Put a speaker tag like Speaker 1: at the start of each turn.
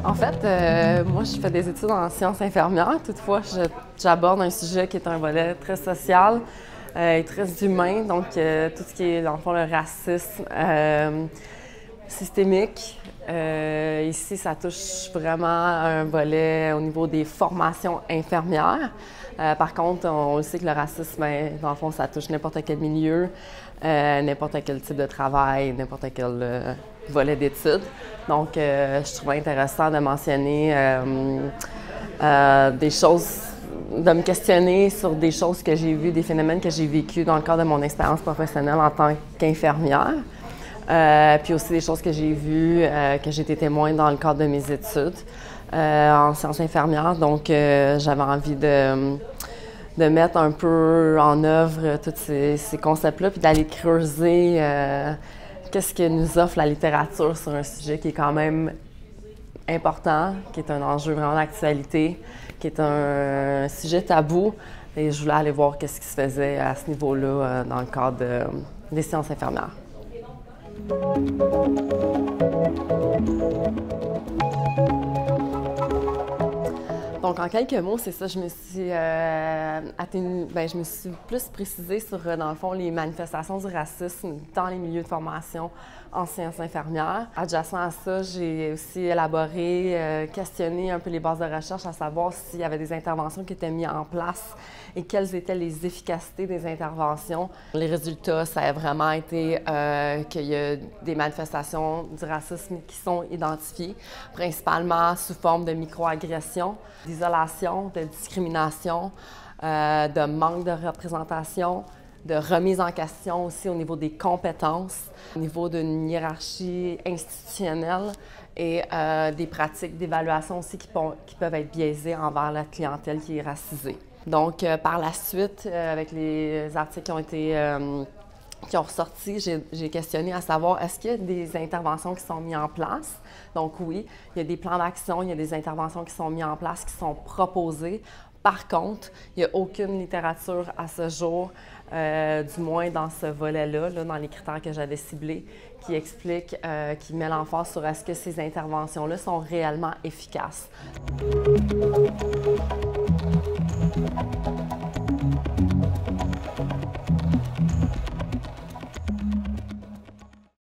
Speaker 1: En fait, moi, je fais des études en sciences infirmières. Toutefois, j'aborde un sujet qui est un volet très social et très humain. Donc, tout ce qui est, dans le fond, le racisme systémique. Ici, ça touche vraiment un volet au niveau des formations infirmières. Par contre, on le sait que le racisme, dans le fond, ça touche n'importe quel milieu, n'importe quel type de travail, n'importe quel volet d'études. Donc, je trouvais intéressant de mentionner des choses, de me questionner sur des choses que j'ai vues, des phénomènes que j'ai vécus dans le cadre de mon expérience professionnelle en tant qu'infirmière. Puis aussi des choses que j'ai vues, que j'ai été témoin dans le cadre de mes études en sciences infirmières. Donc, j'avais envie de mettre un peu en œuvre tous ces concepts-là, puis d'aller creuser qu'est-ce que nous offre la littérature sur un sujet qui est quand même important, qui est un enjeu vraiment d'actualité, qui est un sujet tabou. Et je voulais aller voir qu'est-ce qui se faisait à ce niveau-là dans le cadre des sciences infirmières. Donc, en quelques mots, c'est ça, je me suis je me suis plus précisée sur, dans le fond, les manifestations du racisme dans les milieux de formation en sciences infirmières. Adjacent à ça, j'ai aussi élaboré, questionné un peu les bases de recherche, à savoir s'il y avait des interventions qui étaient mises en place et quelles étaient les efficacités des interventions. Les résultats, ça a vraiment été qu'il y a des manifestations du racisme qui sont identifiées, principalement sous forme de microagressions, d'isolation, de discrimination, de manque de représentation, de remise en question aussi au niveau des compétences, au niveau d'une hiérarchie institutionnelle et des pratiques d'évaluation aussi qui peuvent être biaisées envers la clientèle qui est racisée. Donc, par la suite, avec les articles qui ont ressorti, j'ai questionné à savoir est-ce qu'il y a des interventions qui sont mises en place. Donc oui, il y a des plans d'action, il y a des interventions qui sont mises en place, qui sont proposées. Par contre, il n'y a aucune littérature à ce jour, du moins dans ce volet-là, dans les critères que j'avais ciblés, qui explique, qui met l'emphase sur est-ce que ces interventions-là sont réellement efficaces.